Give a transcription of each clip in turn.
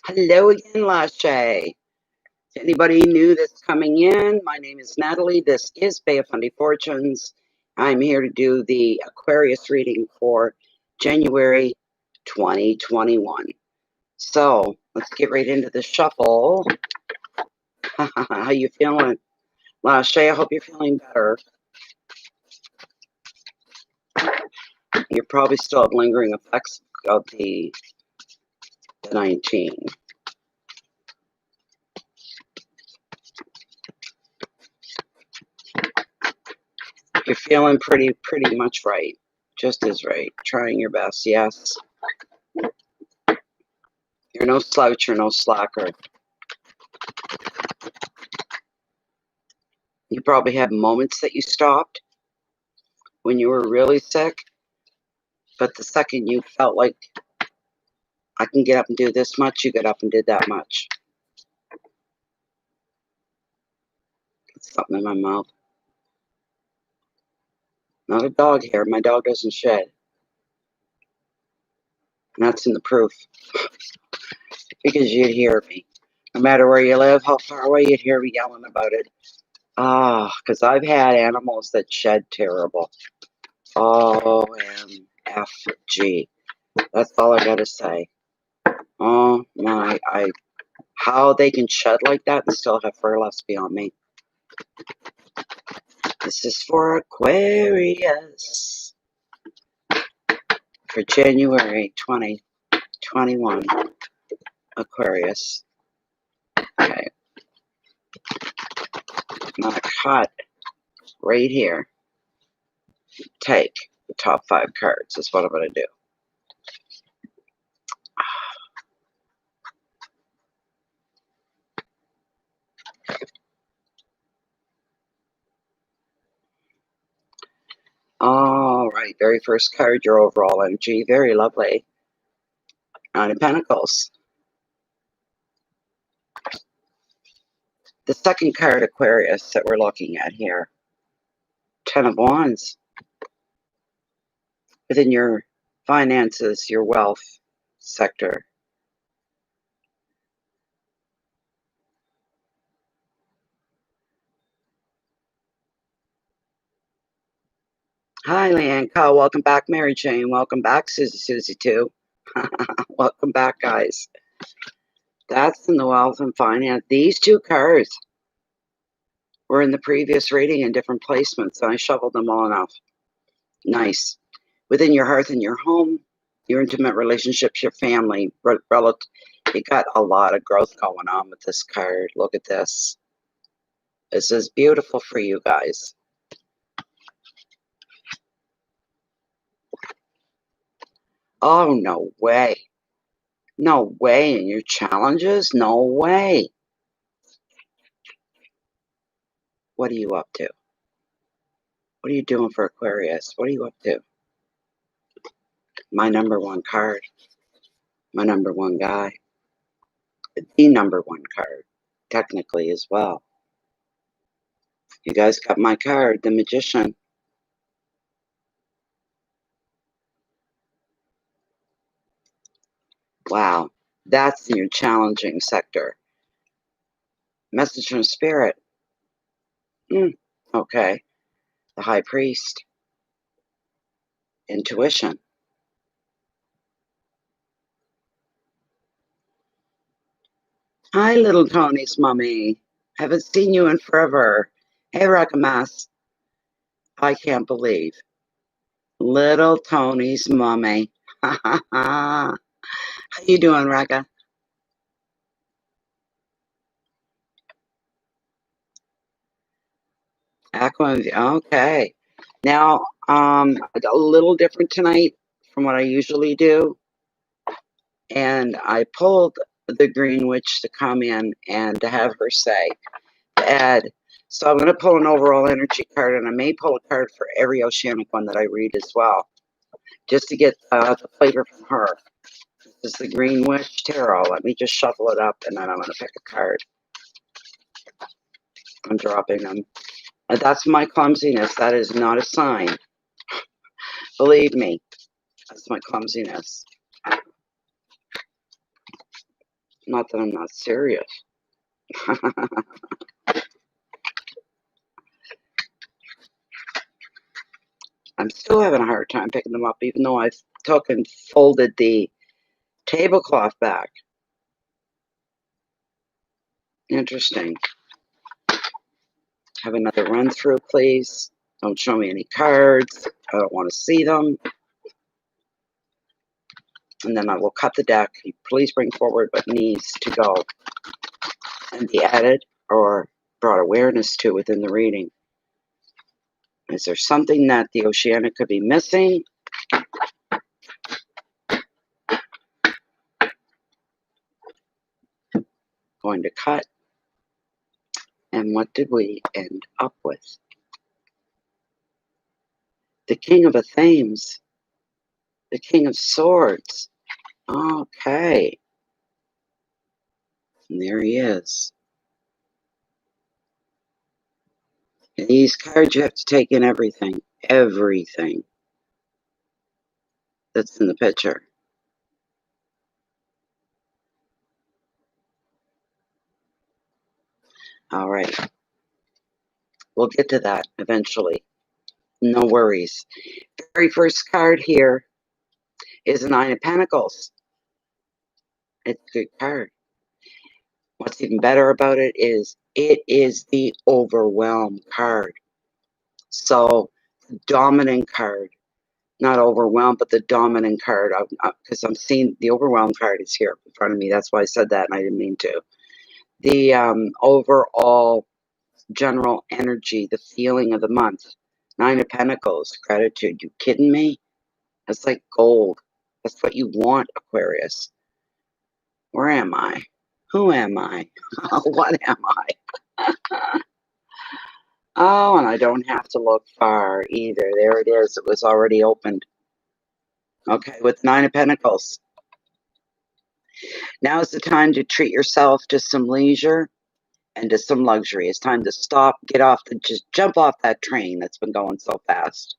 Hello again, Lashay. To anybody new that's coming in, my name is Natalie. This is Bay of Fundy Fortunes. I'm here to do the Aquarius reading for January 2021. So let's get right into the shuffle. How you feeling, Lashay? I hope you're feeling better. You probably still have lingering effects of the 19. You're feeling pretty much right. Just as right. Trying your best, yes. You're no slouch, you're no slacker. You probably had moments that you stopped when you were really sick, but the second you felt like, I can get up and do this much, you got up and did that much. Got something in my mouth. Not a dog hair. My dog doesn't shed. And that's in the proof. Because you'd hear me. No matter where you live, how far away, you'd hear me yelling about it. Because I've had animals that shed terrible. OMFG. That's all I gotta say. Oh my, how they can shed like that and still have fur left beyond me. This is for Aquarius for January 2021. Aquarius. Okay. I'm gonna cut right here. Take the top 5 cards. That's what I'm gonna do. All right, very first card, your overall energy. Very lovely. 9 of Pentacles. The second card, Aquarius, that we're looking at here. 10 of Wands. Within your finances, your wealth sector. Hi, Leanne Kyle. Welcome back, Mary Jane. Welcome back, Susie too. Welcome back, guys. That's in the wealth and finance. These 2 cards were in the previous reading in different placements, and I shuffled them all enough. Nice. Within your hearth and your home, your intimate relationships, your family, relative. You got a lot of growth going on with this card. Look at this. This is beautiful for you guys. Oh, no way. No way. And your challenges? No way. What are you up to? What are you doing for Aquarius? What are you up to? My number 1 card. My number 1 guy. The number 1 card, technically, as well. You guys got my card, the Magician. Wow. That's in your challenging sector. Message from Spirit. Okay. The High Priest. Intuition. Hi, little Tony's mummy. Haven't seen you in forever. Hey, Rakamas. I can't believe. Little Tony's mummy. How you doing, Raka? Aqua, okay. Now, a little different tonight from what I usually do. And I pulled the Green Witch to come in and to have her say, add. So I'm going to pull an overall energy card, and I may pull a card for every oceanic one that I read as well, just to get the flavor from her. This is the Green Witch Tarot. Let me just shuffle it up, and then I'm going to pick a card. I'm dropping them. And that's my clumsiness. That is not a sign. Believe me, that's my clumsiness. Not that I'm not serious. I'm still having a hard time picking them up, even though I've took and folded the tablecloth back. Interesting. Have another run through, please. Don't show me any cards. I don't want to see them. And then I will cut the deck. Please bring forward what needs to go and be added or brought awareness to within the reading. Is there something that the Oceanic could be missing? Going to cut. And what did we end up with? The King of Thames. The King of Swords. Okay. And there he is. And these cards, you have to take in everything. Everything that's in the picture. All right. We'll get to that eventually. No worries. Very first card here is a Nine of Pentacles. It's a good card. What's even better about it is the overwhelm card. So, dominant card. Not overwhelmed, but the dominant card. Because I'm seeing the overwhelm card is here in front of me. That's why I said that, and I didn't mean to. The overall general energy, the feeling of the month. Nine of Pentacles, gratitude. You kidding me? That's like gold. That's what you want, Aquarius. Where am I? Who am I? What am I? Oh, and I don't have to look far either. There it is. It was already opened. Okay, with Nine of Pentacles. Now is the time to treat yourself to some leisure and to some luxury. It's time to stop, get off, just jump off that train that's been going so fast.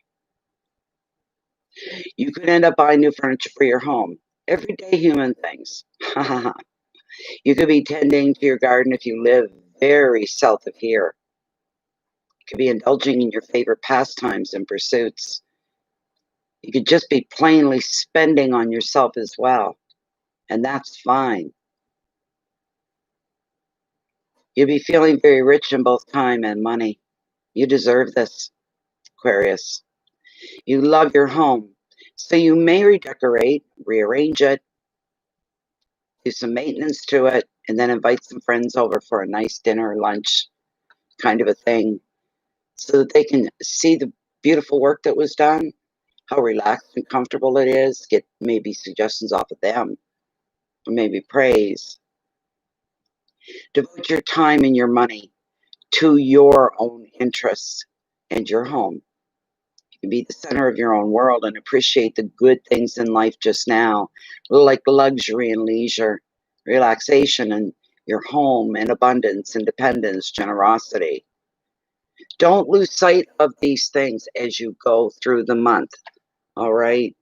You could end up buying new furniture for your home. Everyday human things. You could be tending to your garden if you live very south of here. You could be indulging in your favorite pastimes and pursuits. You could just be plainly spending on yourself as well. And that's fine. You'll be feeling very rich in both time and money. You deserve this, Aquarius. You love your home. So you may redecorate, rearrange it, do some maintenance to it, and then invite some friends over for a nice dinner, lunch kind of a thing, so that they can see the beautiful work that was done, how relaxed and comfortable it is, get maybe suggestions off of them, or maybe praise. Devote your time and your money to your own interests and your home. You can be the center of your own world and appreciate the good things in life just now, like luxury and leisure, relaxation and your home and abundance, independence, generosity. Don't lose sight of these things as you go through the month, all right?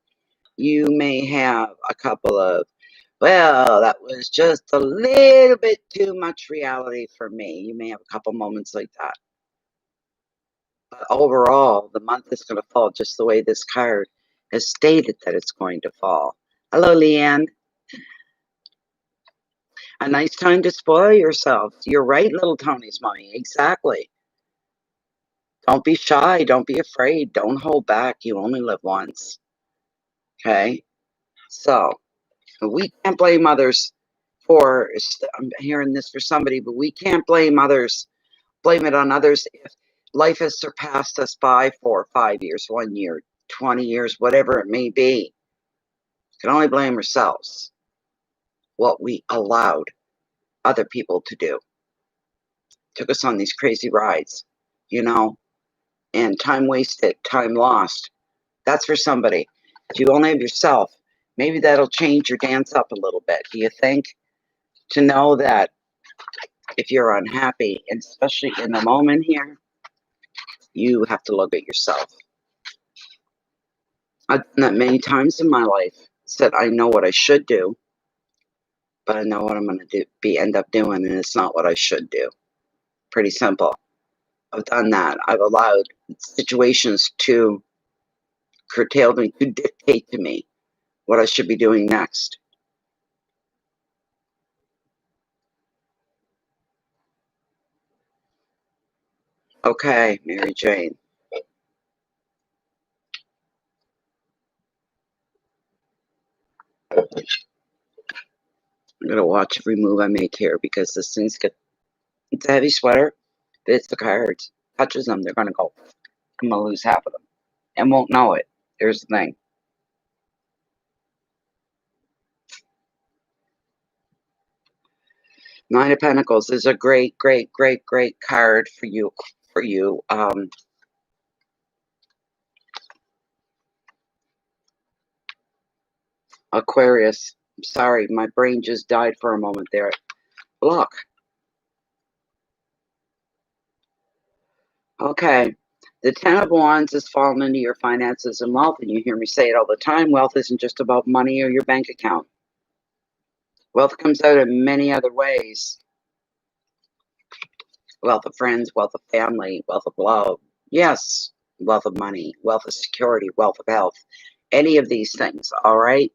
You may have a couple of, well, that was just a little bit too much reality for me. You may have a couple moments like that. But overall, the month is going to fall just the way this card has stated that it's going to fall. Hello, Leanne. A nice time to spoil yourself. You're right, little Tony's mommy. Exactly. Don't be shy. Don't be afraid. Don't hold back. You only live once. Okay? So, we can't blame others for, I'm hearing this for somebody, but we can't blame others, blame it on others if life has surpassed us by 4 or 5 years, 1 year, 20 years, whatever it may be. We can only blame ourselves, what we allowed other people to do. Took us on these crazy rides, you know, and time wasted, time lost. That's for somebody. If you only have yourself, maybe that'll change your dance up a little bit. Do you think? To know that if you're unhappy, and especially in the moment here, you have to look at yourself. I've done that many times in my life. Said, I know what I should do. but I know what I'm going to end up doing, and it's not what I should do. Pretty simple. I've done that. I've allowed situations to curtail me, to dictate to me what I should be doing next. Okay, Mary Jane. I'm going to watch every move I make here because this thing's it's a heavy sweater, but it's the cards. Touches them, they're going to go. I'm going to lose half of them and won't know it. Here's the thing. Nine of Pentacles is a great, great, great, great card for you. Aquarius. I'm sorry, my brain just died for a moment there. Look. Okay. The Ten of Wands has fallen into your finances and wealth, and you hear me say it all the time. Wealth isn't just about money or your bank account. Wealth comes out in many other ways. Wealth of friends, wealth of family, wealth of love. Yes, wealth of money, wealth of security, wealth of health. Any of these things, all right?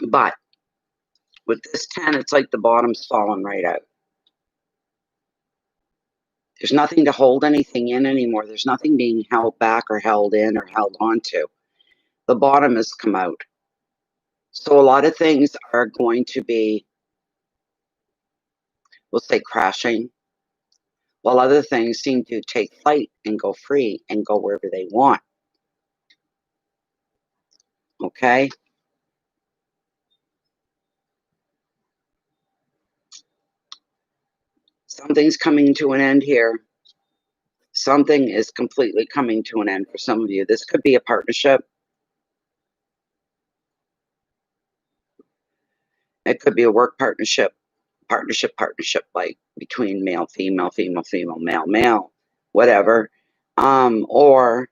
But with this 10, it's like the bottom's fallen right out. There's nothing to hold anything in anymore. There's nothing being held back or held in or held onto. The bottom has come out. So a lot of things are going to be, we'll say, crashing, while other things seem to take flight and go free and go wherever they want. Okay? Something's coming to an end here. Something is completely coming to an end for some of you. This could be a partnership. It could be a work partnership, like between male, female, female, female, male, male, whatever. Or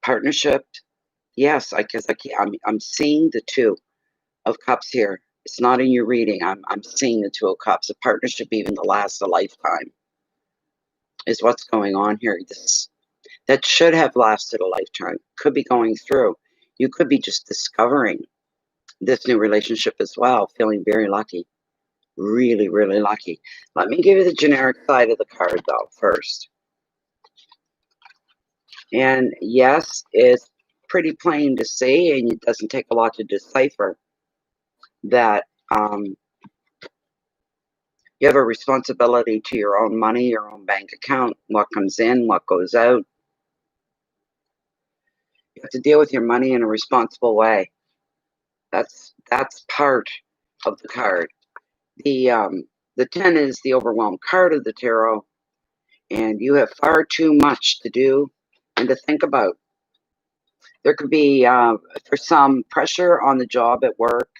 partnership. Yes, I'm seeing the Two of Cups here. It's not in your reading. I'm seeing the Two of Cups. A partnership even to last a lifetime is what's going on here. That should have lasted a lifetime. Could be going through. You could be just discovering this new relationship as well. Feeling very lucky. Really, really lucky. Let me give you the generic side of the card though first. And yes, it's pretty plain to see, and it doesn't take a lot to decipher that you have a responsibility to your own money, your own bank account, what comes in, what goes out. You have to deal with your money in a responsible way. That's part of the card. The 10 is the overwhelmed card of the tarot, and you have far too much to do and to think about. There could be, for some, pressure on the job at work.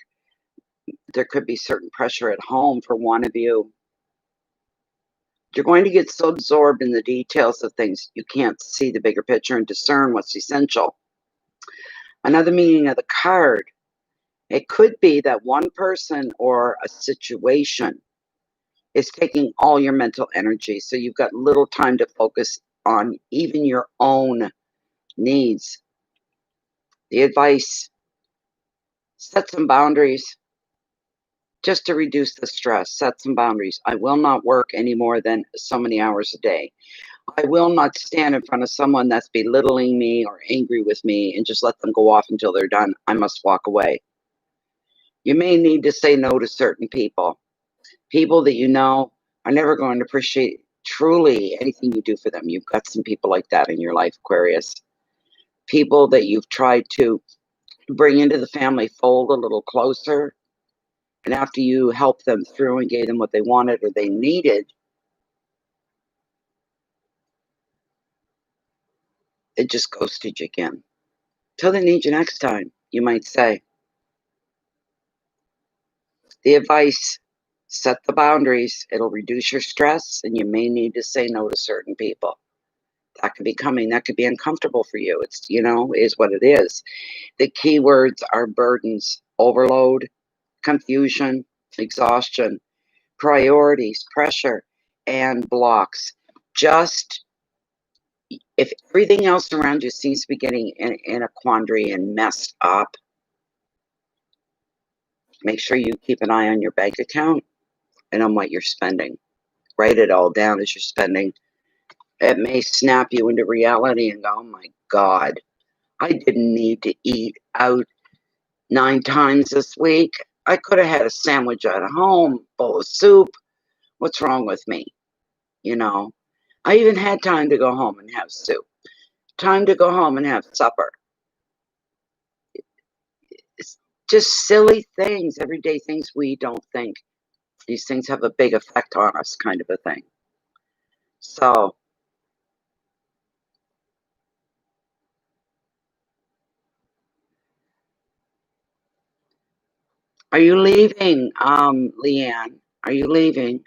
There could be certain pressure at home for one of you. You're going to get so absorbed in the details of things, you can't see the bigger picture and discern what's essential. Another meaning of the card, it could be that one person or a situation is taking all your mental energy, so you've got little time to focus on even your own needs. The advice, set some boundaries just to reduce the stress. Set some boundaries. I will not work any more than so many hours a day. I will not stand in front of someone that's belittling me or angry with me and just let them go off until they're done. I must walk away. You may need to say no to certain people. People that you know are never going to appreciate truly anything you do for them. You've got some people like that in your life, Aquarius. People that you've tried to bring into the family fold a little closer. And after you helped them through and gave them what they wanted or they needed, it just ghosted you again. Till they need you next time, you might say. The advice, set the boundaries. It'll reduce your stress, and you may need to say no to certain people. That could be coming. That could be uncomfortable for you. It's, you know, is what it is. The key words are burdens, overload, confusion, exhaustion, priorities, pressure, and blocks. Just if everything else around you seems to be getting in a quandary and messed up, make sure you keep an eye on your bank account and on what you're spending. Write it all down as you're spending. It may snap you into reality and go, oh my God, I didn't need to eat out 9 times this week. I could have had a sandwich at home, bowl of soup. What's wrong with me? You know, I even had time to go home and have soup. Time to go home and have supper. It's just silly things, everyday things we don't think. These things have a big effect on us, kind of a thing. So, are you leaving, Leanne? Are you leaving?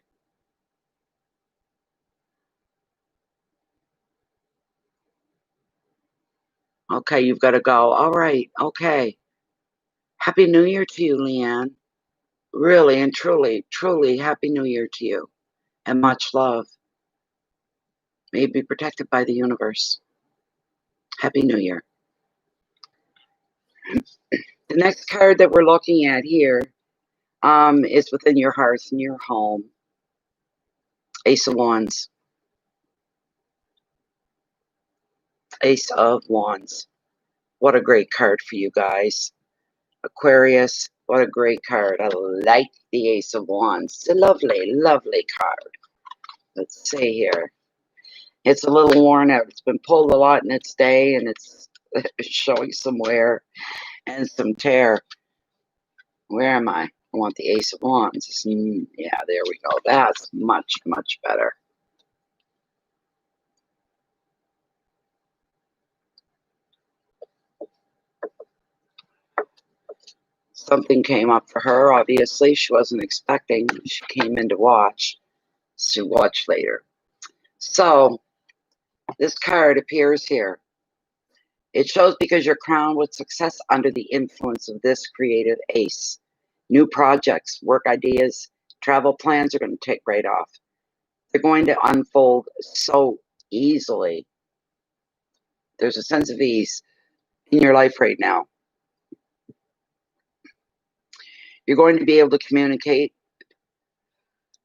Okay, you've got to go. All right, okay. Happy New Year to you, Leanne. Really and truly, truly Happy New Year to you. And much love. May you be protected by the universe. Happy New Year. The next card that we're looking at here is within your hearth and your home. Ace of Wands. Ace of Wands. What a great card for you guys. Aquarius, what a great card. I like the Ace of Wands. It's a lovely, lovely card. Let's see here. It's a little worn out. It's been pulled a lot in its day, and it's showing some wear and some tear. Where am I? I want the Ace of Wands. Yeah, there we go. That's much, much better. Something came up for her, obviously. She wasn't expecting. She came in to watch. To watch later. So, this card appears here. It shows because you're crowned with success under the influence of this creative ace. New projects, work ideas, travel plans are going to take right off. They're going to unfold so easily. There's a sense of ease in your life right now. You're going to be able to communicate.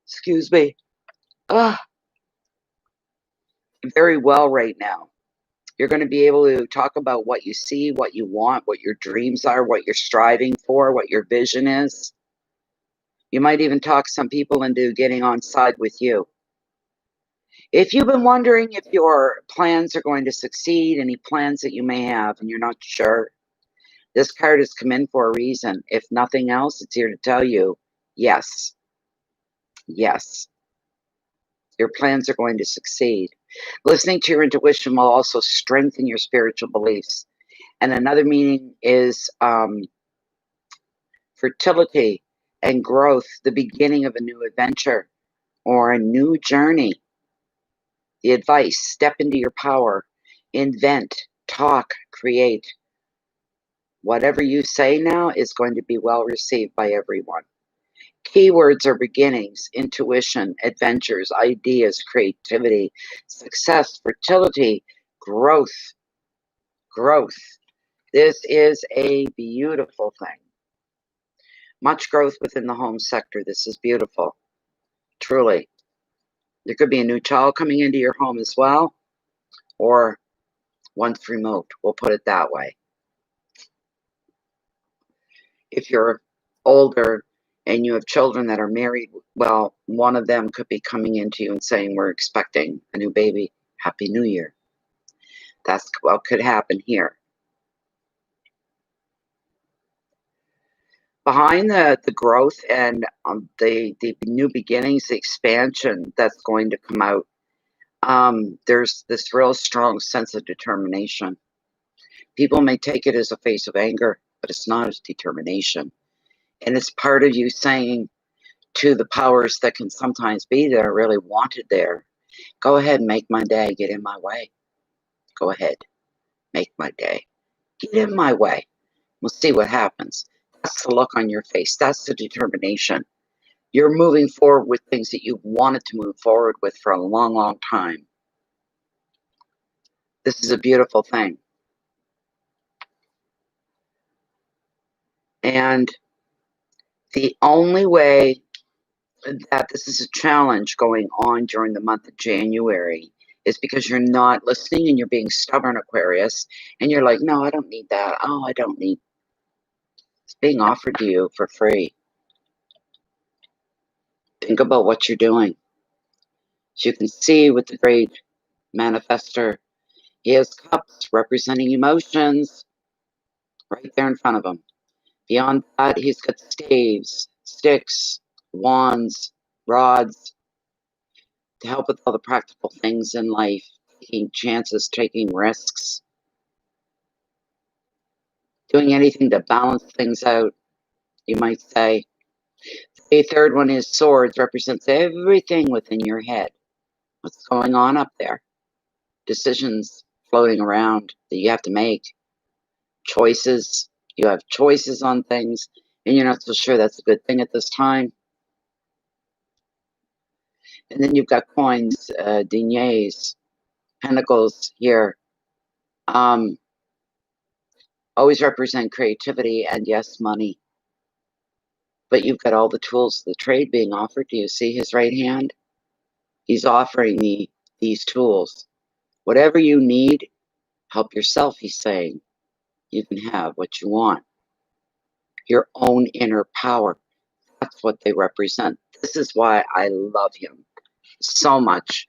Excuse me. Very well right now. You're going to be able to talk about what you see, what you want, what your dreams are, what you're striving for, what your vision is. You might even talk some people into getting on side with you. If you've been wondering if your plans are going to succeed, any plans that you may have and you're not sure, this card has come in for a reason. If nothing else, it's here to tell you, yes, yes, your plans are going to succeed. Listening to your intuition will also strengthen your spiritual beliefs. And another meaning is fertility and growth, the beginning of a new adventure or a new journey. The advice, step into your power, invent, talk, create. Whatever you say now is going to be well received by everyone. Keywords are beginnings, intuition, adventures, ideas, creativity, success, fertility, growth. Growth. This is a beautiful thing. Much growth within the home sector. This is beautiful. Truly. There could be a new child coming into your home as well, or once removed. We'll put it that way. If you're older and you have children that are married, well, one of them could be coming into you and saying, we're expecting a new baby. Happy New Year. That's what could happen here. Behind the growth and the new beginnings, the expansion that's going to come out, there's this real strong sense of determination. People may take it as a face of anger, but it's not, as determination. And it's part of you saying to the powers that can sometimes be there, really wanted there, go ahead and make my day, get in my way. Go ahead. Make my day. Get in my way. We'll see what happens. That's the look on your face. That's the determination. You're moving forward with things that you've wanted to move forward with for a long, long time. This is a beautiful thing. And the only way that this is a challenge going on during the month of January is because you're not listening and you're being stubborn, Aquarius, and you're like, no, I don't need that. Oh, I don't need. It's being offered to you for free. Think about what you're doing. As you can see with the great manifester, he has cups representing emotions right there in front of him. Beyond that, he's got staves, sticks, wands, rods to help with all the practical things in life, taking chances, taking risks, doing anything to balance things out, you might say. The third one is swords, represents everything within your head. What's going on up there? Decisions floating around that you have to make. Choices. You have choices on things, and you're not so sure that's a good thing at this time. And then you've got coins, deniers, pentacles here. Always represent creativity and, yes, money. But you've got all the tools of the trade being offered to you. See his right hand? He's offering me these tools. Whatever you need, help yourself, he's saying. You can have what you want. Your own inner power. That's what they represent. This is why I love him so much,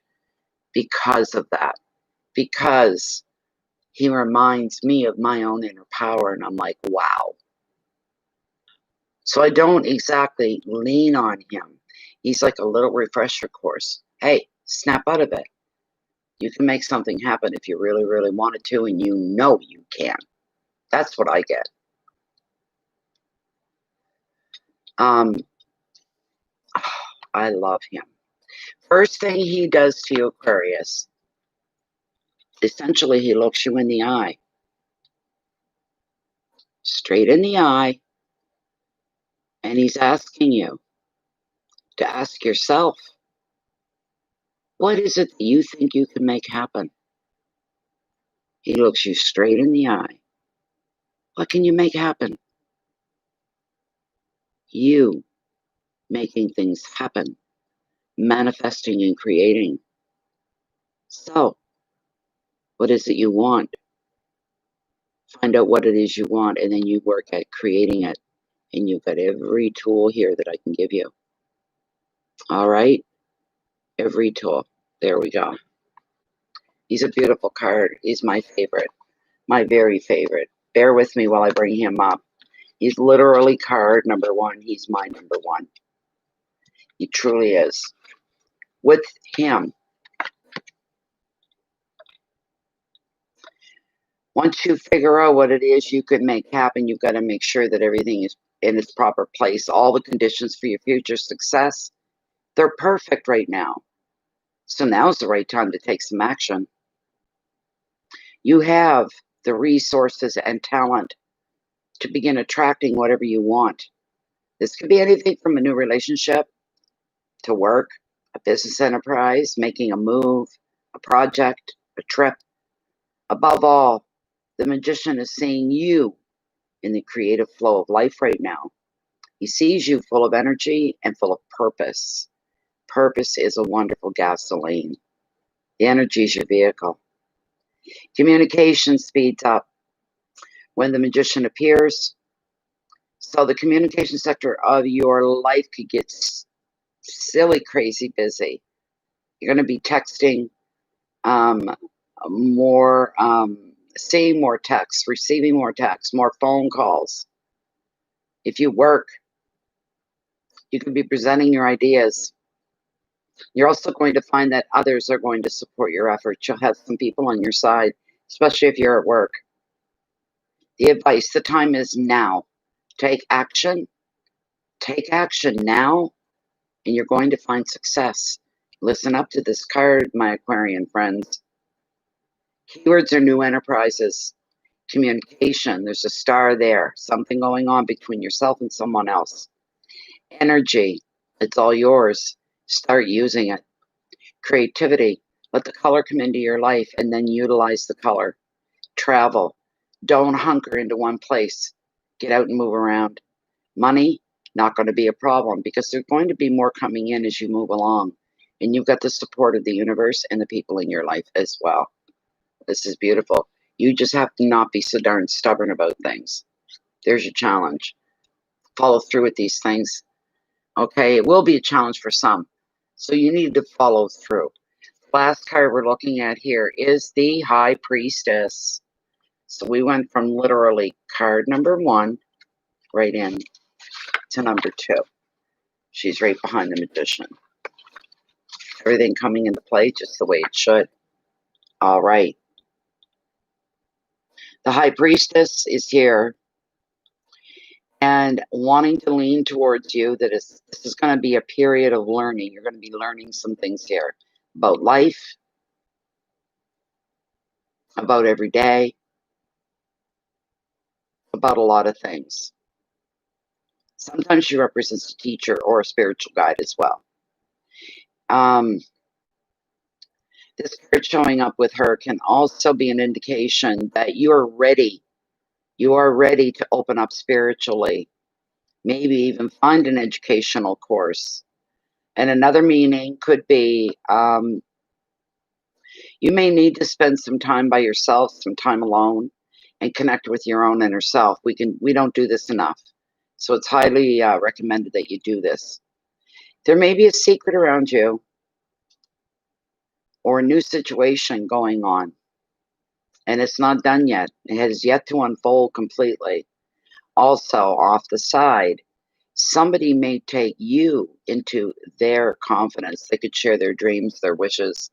because of that. Because he reminds me of my own inner power, and I'm like, wow. So I don't exactly lean on him. He's like a little refresher course. Hey, snap out of it. You can make something happen if you really, really wanted to, and you know you can. That's what I get. I love him. First thing he does to you, Aquarius, essentially he looks you in the eye. Straight in the eye. And he's asking you to ask yourself, what is it that you think you can make happen? He looks you straight in the eye. What can you make happen? You making things happen, manifesting and creating. So, what is it you want? Find out what it is you want, and then you work at creating it. And you've got every tool here that I can give you. All right? Every tool. There we go. He's a beautiful card. He's my favorite. My very favorite. Bear with me while I bring him up. He's literally card number one. He's my number one. He truly is. With him, once you figure out what it is you could make happen, you've got to make sure that everything is in its proper place. All the conditions for your future success, they're perfect right now. So now's the right time to take some action. You have the resources and talent to begin attracting whatever you want. This could be anything from a new relationship to work, a business enterprise, making a move, a project, a trip. Above all, the magician is seeing you in the creative flow of life right now. He sees you full of energy and full of purpose. Purpose is a wonderful gasoline. The energy is your vehicle. Communication speeds up when the magician appears. So the communication sector of your life could get silly, crazy busy. You're going to be texting more, seeing more texts, receiving more texts, more phone calls. If you work, you can be presenting your ideas. You're also going to find that others are going to support your efforts. You'll have some people on your side, especially if you're at work. The advice, the time is now. Take action. Take action now, and you're going to find success. Listen up to this card, my Aquarian friends. Keywords are new enterprises, communication. There's a star there. Something going on between yourself and someone else. Energy. It's all yours. Start using it. Creativity. Let the color come into your life and then utilize the color. Travel. Don't hunker into one place. Get out and move around. Money, not going to be a problem because there's going to be more coming in as you move along. And you've got the support of the universe and the people in your life as well. This is beautiful. You just have to not be so darn stubborn about things. There's your challenge. Follow through with these things. Okay, it will be a challenge for some. So you need to follow through. Last card we're looking at here is the High Priestess. So we went from literally card number 1 right in to number 2. She's right behind the Magician. Everything coming into play just the way it should. All right. The High Priestess is here and wanting to lean towards you. This is going to be a period of learning. You're going to be learning some things here about life, about every day, about a lot of things. Sometimes she represents a teacher or a spiritual guide as well. This card showing up with her can also be an indication that you are ready. You are ready to open up spiritually. Maybe even find an educational course. And another meaning could be you may need to spend some time by yourself, some time alone, and connect with your own inner self. We don't do this enough. So it's highly recommended that you do this. There may be a secret around you or a new situation going on. And it's not done yet. It has yet to unfold completely. Also, off the side, somebody may take you into their confidence. They could share their dreams, their wishes,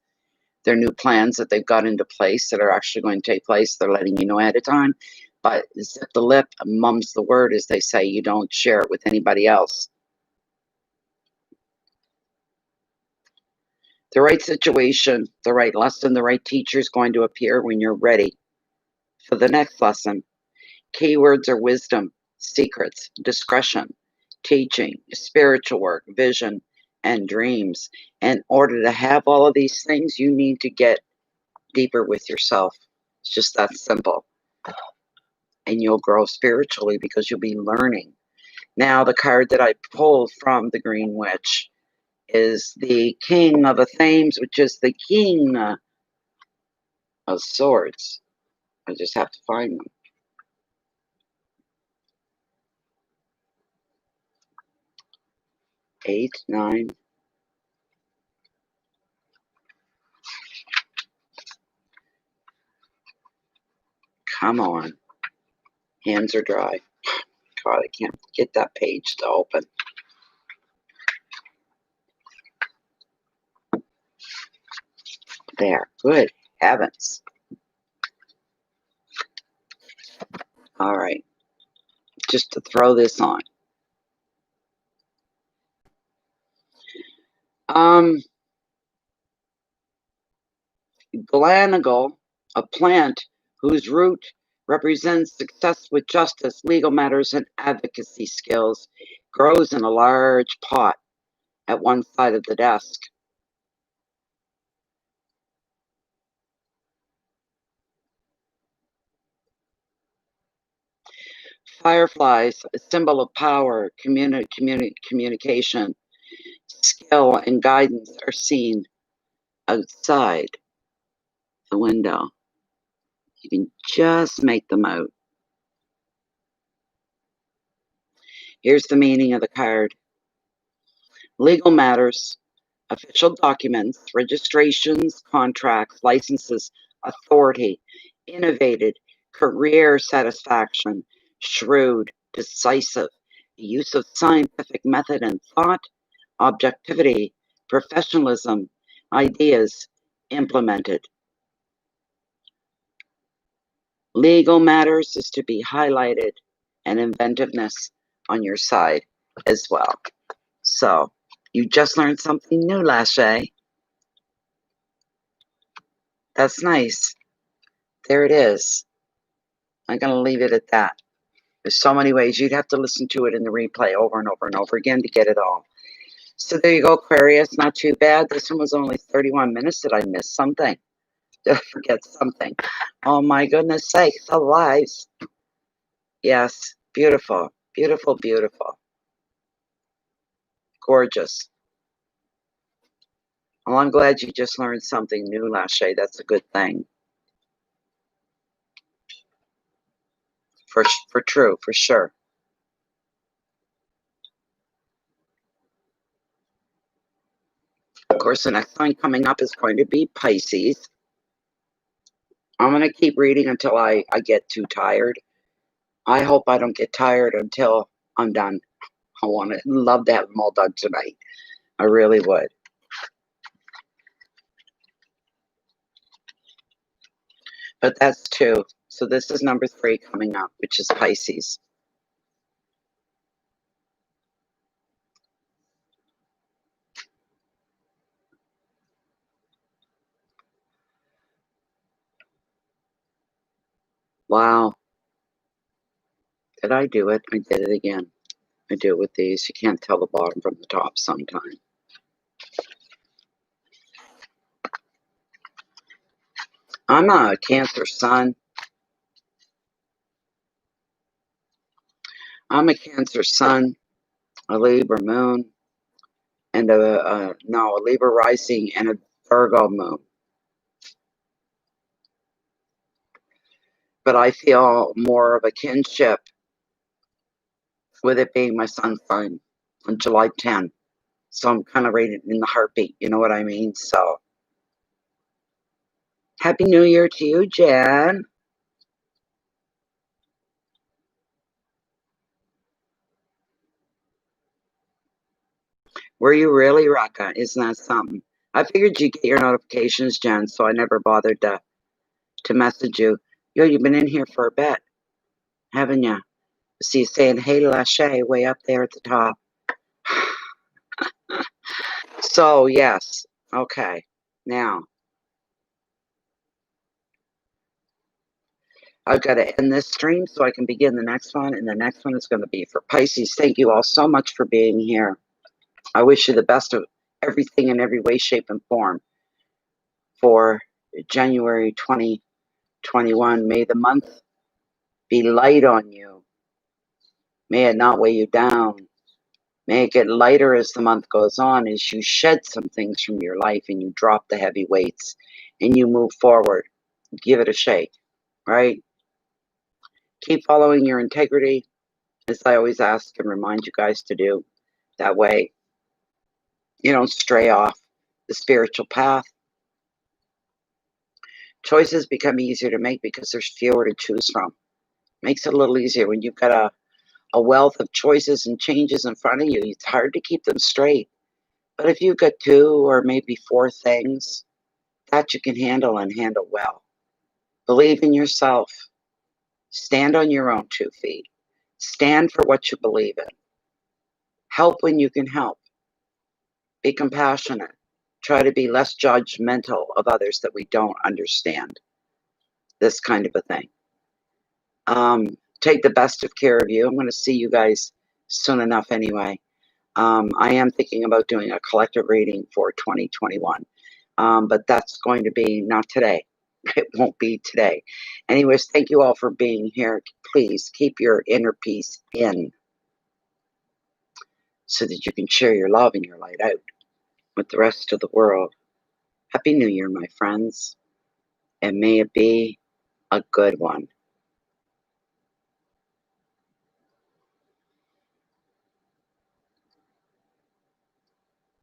their new plans that they've got into place that are actually going to take place. They're letting you know ahead of time. But zip the lip, mum's the word, as they say. You don't share it with anybody else. The right situation, the right lesson, the right teacher is going to appear when you're ready for the next lesson. Keywords are wisdom, secrets, discretion, teaching, spiritual work, vision, and dreams. In order to have all of these things, you need to get deeper with yourself. It's just that simple. And you'll grow spiritually because you'll be learning. Now, the card that I pulled from the Green Witch is the King of Thames, which is the King of Swords. I just have to find them. 8, 9. Come on. Hands are dry. God, I can't get that page to open. There. Good heavens. All right. Just to throw this on. Glanagal, a plant whose root represents success with justice, legal matters, and advocacy skills, grows in a large pot at one side of the desk. Fireflies, a symbol of power, communication, skill, and guidance, are seen outside the window. You can just make them out. Here's the meaning of the card. Legal matters, official documents, registrations, contracts, licenses, authority, innovated, career satisfaction, shrewd, decisive, use of scientific method and thought, objectivity, professionalism, ideas implemented. Legal matters is to be highlighted, and inventiveness on your side as well. So, you just learned something new, Lachey. That's nice. There it is. I'm going to leave it at that. There's so many ways. You'd have to listen to it in the replay over and over and over again to get it all. So there you go, Aquarius. Not too bad. This one was only 31 minutes. Did I miss something? Did I forget something? Oh my goodness sakes, the lives. Yes, beautiful, beautiful, beautiful. Gorgeous. Well, I'm glad you just learned something new, Lachey. That's a good thing. For true, for sure. Of course, the next sign coming up is going to be Pisces. I'm going to keep reading until I get too tired. I hope I don't get tired until I'm done. I love to have them all done tonight. I really would. But that's 2. So this is number 3 coming up, which is Pisces. Wow. Did I do it? I did it again. I do it with these. You can't tell the bottom from the top sometimes. I'm a Cancer sun. I'm a Cancer sun, a Libra moon, and a Libra rising and a Virgo moon. But I feel more of a kinship with it being my sun sign on July 10th. So I'm kind of rated in the heartbeat, you know what I mean? So, Happy New Year to you, Jan. Were you really, Raka? Isn't that something? I figured you'd get your notifications, Jen, so I never bothered to message you. Yo, you've been in here for a bit, haven't you? See you saying, hey, Lachey, way up there at the top. So, yes. Okay. Now, I've got to end this stream so I can begin the next one, and the next one is going to be for Pisces. Thank you all so much for being here. I wish you the best of everything in every way, shape, and form for January 2021. May the month be light on you. May it not weigh you down. May it get lighter as the month goes on, as you shed some things from your life and you drop the heavy weights and you move forward. Give it a shake, right? Keep following your integrity, as I always ask and remind you guys to do. That way, you don't stray off the spiritual path. Choices become easier to make because there's fewer to choose from. Makes it a little easier when you've got a wealth of choices and changes in front of you. It's hard to keep them straight. But if you've got 2 or maybe 4 things that you can handle and handle well, believe in yourself. Stand on your own 2 feet. Stand for what you believe in. Help when you can help. Be compassionate. Try to be less judgmental of others that we don't understand. This kind of a thing. Take the best of care of you. I'm going to see you guys soon enough anyway. I am thinking about doing a collective reading for 2021. But that's going to be not today. It won't be today. Anyways, thank you all for being here. Please keep your inner peace in so that you can share your love and your light out with the rest of the world. Happy New Year, my friends, and may it be a good one.